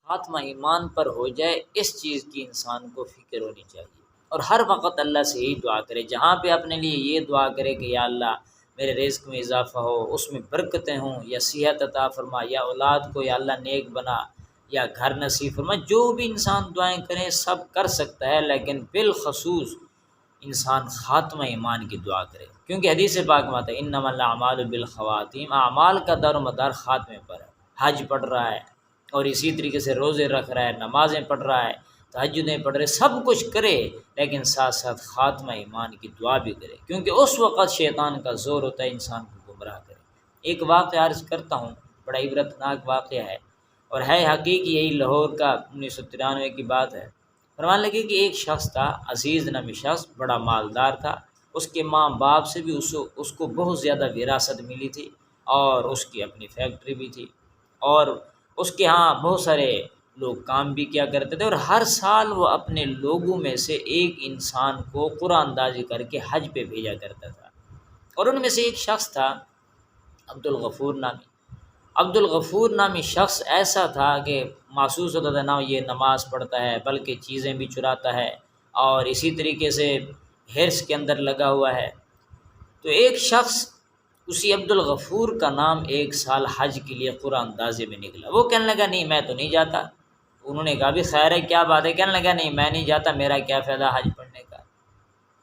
خاتمہ ایمان پر ہو جائے، اس چیز کی انسان کو فکر ہونی چاہیے، اور ہر وقت اللہ سے یہی دعا کرے، جہاں پہ اپنے لیے یہ دعا کرے کہ یا اللہ میرے رزق میں اضافہ ہو، اس میں برکتیں ہوں، یا صحت عطا فرما، یا اولاد کو یا اللہ نیک بنا، یا گھر نصیب فرما۔ جو بھی انسان دعائیں کریں سب کر سکتا ہے، لیکن بالخصوص انسان خاتمہ ایمان کی دعا کرے، کیونکہ حدیث پاک میں آتا ہے انما الاعمال بالخواتیم، اعمال کا دار و مدار خاتمے پر ہے۔ حج پڑھ رہا ہے اور اسی طریقے سے روزے رکھ رہا ہے، نمازیں پڑھ رہا ہے، تہجدیں پڑھ رہے، سب کچھ کرے، لیکن ساتھ ساتھ خاتمہ ایمان کی دعا بھی کرے، کیونکہ اس وقت شیطان کا زور ہوتا ہے انسان کو گمراہ کرے۔ ایک واقعہ عرض کرتا ہوں، بڑا عبرتناک واقعہ ہے، اور ہے حقیقی یہی لاہور کا 1993 کی بات ہے۔ فرمان لگے کہ ایک شخص تھا، عزیز نامی شخص، بڑا مالدار تھا، اس کے ماں باپ سے بھی اس کو بہت زیادہ وراثت ملی تھی، اور اس کی اپنی فیکٹری بھی تھی، اور اس کے ہاں بہت سارے لوگ کام بھی کیا کرتے تھے، اور ہر سال وہ اپنے لوگوں میں سے ایک انسان کو قرآن اندازی کر کے حج پہ بھیجا کرتا تھا، اور ان میں سے ایک شخص تھا عبدالغفور نامی۔ عبدالغفور نامی شخص ایسا تھا کہ محسوس ہوتا تھا نہ یہ نماز پڑھتا ہے بلکہ چیزیں بھی چراتا ہے، اور اسی طریقے سے حرص کے اندر لگا ہوا ہے۔ تو ایک شخص اسی عبدالغفور کا نام ایک سال حج کے لیے قرآن اندازی میں نکلا، وہ کہنے لگا نہیں میں تو نہیں جاتا۔ انہوں نے کہا بھی خیر ہے کیا بات ہے، کہنے لگا نہیں میں نہیں جاتا، میرا کیا فائدہ حج پڑھنے کا۔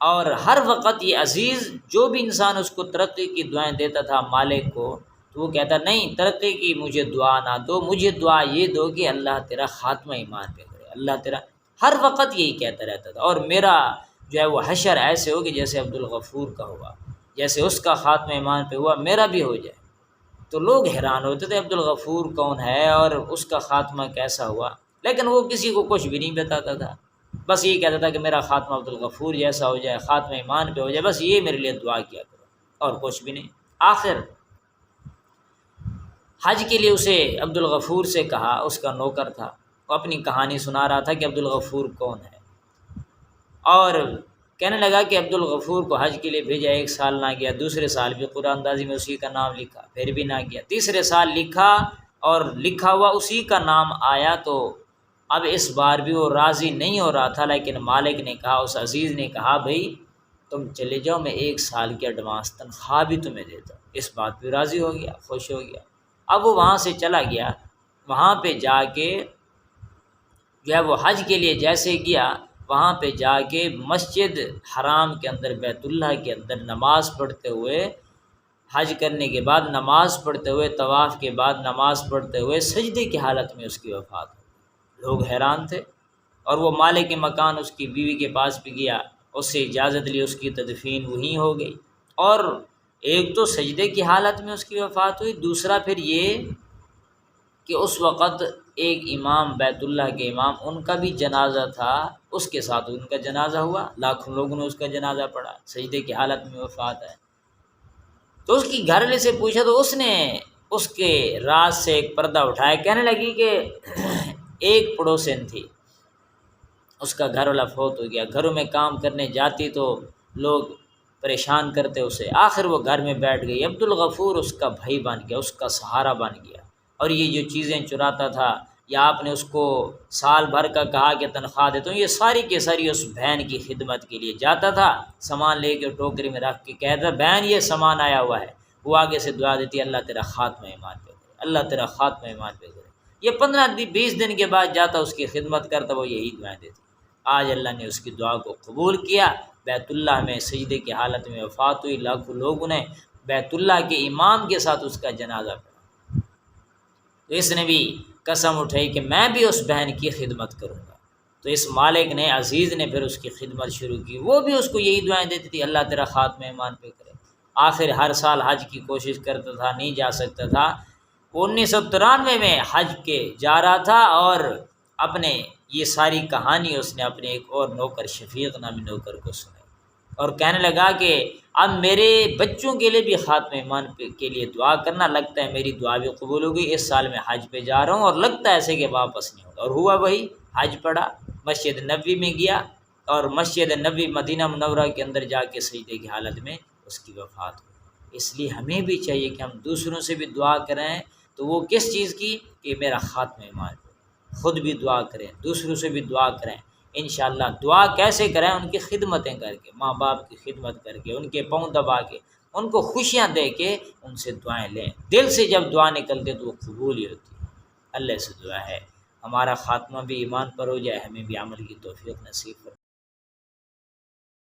اور ہر وقت یہ عزیز جو بھی انسان اس کو ترقی کی دعائیں دیتا تھا مالک کو، تو وہ کہتا نہیں ترقی کی مجھے دعا نہ دو، مجھے دعا یہ دو کہ اللہ تیرا خاتمہ ایمان پہ کرے، اللہ تیرا، ہر وقت یہی کہتا رہتا تھا، اور میرا جو ہے وہ حشر ایسے ہو کہ جیسے عبدالغفور کا ہوا، جیسے اس کا خاتمہ ایمان پہ ہوا میرا بھی ہو جائے۔ تو لوگ حیران ہوتے تھے عبدالغفور کون ہے اور اس کا خاتمہ کیسا ہوا، لیکن وہ کسی کو کچھ بھی نہیں بتاتا تھا، بس یہ کہتا تھا کہ میرا خاتمہ عبدالغفور جیسا ہو جائے، خاتمہ ایمان پہ ہو جائے، بس یہ میرے لیے دعا کیا کرو، اور کچھ بھی نہیں۔ آخر حج کے لیے اسے عبدالغفور سے کہا، اس کا نوکر تھا، وہ اپنی کہانی سنا رہا تھا کہ عبدالغفور کون ہے، اور کہنے لگا کہ عبدالغفور کو حج کے لیے بھیجا، ایک سال نہ گیا، دوسرے سال بھی قرآن اندازی میں اسی کا نام لکھا، پھر بھی نہ گیا، تیسرے سال لکھا اور لکھا ہوا اسی کا نام آیا، تو اب اس بار بھی وہ راضی نہیں ہو رہا تھا، لیکن مالک نے کہا، اس عزیز نے کہا بھائی تم چلے جاؤ، میں ایک سال کی ایڈوانس تنخواہ بھی تمہیں دیتا ہوں۔ اس بات پہ راضی ہو گیا، خوش ہو گیا۔ اب وہ وہاں سے چلا گیا، وہاں پہ جا کے جو ہے وہ حج کے لیے جیسے گیا، وہاں پہ جا کے مسجد حرام کے اندر، بیت اللہ کے اندر نماز پڑھتے ہوئے، حج کرنے کے بعد نماز پڑھتے ہوئے، طواف کے بعد نماز پڑھتے ہوئے سجدے کی حالت میں اس کی وفات ہو گئی۔ لوگ حیران تھے، اور وہ مالک مکان اس کی بیوی کے پاس بھی گیا، اس سے اجازت لی، اس کی تدفین وہیں ہو گئی۔ اور ایک تو سجدے کی حالت میں اس کی وفات ہوئی، دوسرا پھر یہ کہ اس وقت ایک امام بیت اللہ کے امام، ان کا بھی جنازہ تھا، اس کے ساتھ ان کا جنازہ ہوا، لاکھوں لوگوں نے اس کا جنازہ پڑھا، سجدے کی حالت میں وفات ہے۔ تو اس کی گھر والے سے پوچھا تو اس نے اس کے راز سے ایک پردہ اٹھایا، کہنے لگی کہ ایک پڑوسن تھی، اس کا گھر والا فوت ہو گیا، گھروں میں کام کرنے جاتی تو لوگ پریشان کرتے اسے، آخر وہ گھر میں بیٹھ گئی۔ عبدالغفور اس کا بھائی بن گیا، اس کا سہارا بن گیا، اور یہ جو چیزیں چراتا تھا، یا آپ نے اس کو سال بھر کا کہا کہ تنخواہ دیتا ہوں، یہ ساری کی ساری اس بہن کی خدمت کے لیے جاتا تھا، سامان لے کے ٹوکری میں رکھ کے کہتا بہن یہ سامان آیا ہوا ہے، وہ آگے سے دعا دیتی اللہ تیرا خاتمہ ایمان پہ کرے، اللہ تیرا خاتمہ ایمان پہ کرے۔ یہ 15-20 دن کے بعد جاتا اس کی خدمت کرتا، وہ یہی دعائیں دیتی۔ آج اللہ نے اس کی دعا کو قبول کیا، بیت اللہ میں سجدے کی حالت میں وفات ہوئی، لاکھوں لوگوں نے بیت اللہ کے امام کے ساتھ اس کا جنازہ پڑھا۔ تو اس نے بھی قسم اٹھائی کہ میں بھی اس بہن کی خدمت کروں گا۔ تو اس مالک نے، عزیز نے پھر اس کی خدمت شروع کی، وہ بھی اس کو یہی دعائیں دیتی تھی اللہ تیرا خاتمہ ایمان پہ کرے۔ آخر ہر سال حج کی کوشش کرتا تھا، نہیں جا سکتا تھا، 1993 میں حج کے جا رہا تھا، اور اپنے یہ ساری کہانی اس نے اپنے ایک اور نوکر شفیق نامی نوکر کو سنائی، اور کہنے لگا کہ اب میرے بچوں کے لیے بھی خاتمہ ایمان کے لیے دعا کرنا، لگتا ہے میری دعا بھی قبول ہو گئی، اس سال میں حج پہ جا رہا ہوں، اور لگتا ہے ایسے کہ واپس نہیں ہوگا۔ اور ہوا وہی، حج پڑھا، مسجد نبوی میں گیا، اور مسجد نبوی مدینہ منورہ کے اندر جا کے سجدے کی حالت میں اس کی وفات ہوئی۔ اس لیے ہمیں بھی چاہیے کہ ہم دوسروں سے بھی دعا کریں، تو وہ کس چیز کی، کہ میرا خاتمہ ایمان ہو۔ خود بھی دعا کریں، دوسروں سے بھی دعا کریں۔ انشاءاللہ دعا کیسے کریں؟ ان کی خدمتیں کر کے، ماں باپ کی خدمت کر کے، ان کے پاؤں دبا کے، ان کو خوشیاں دے کے ان سے دعائیں لیں۔ دل سے جب دعا نکلتے تو وہ قبول ہی ہوتی ہے۔ اللہ سے دعا ہے ہمارا خاتمہ بھی ایمان پر ہو جائے، ہمیں بھی عمل کی توفیق نصیب فرمائے۔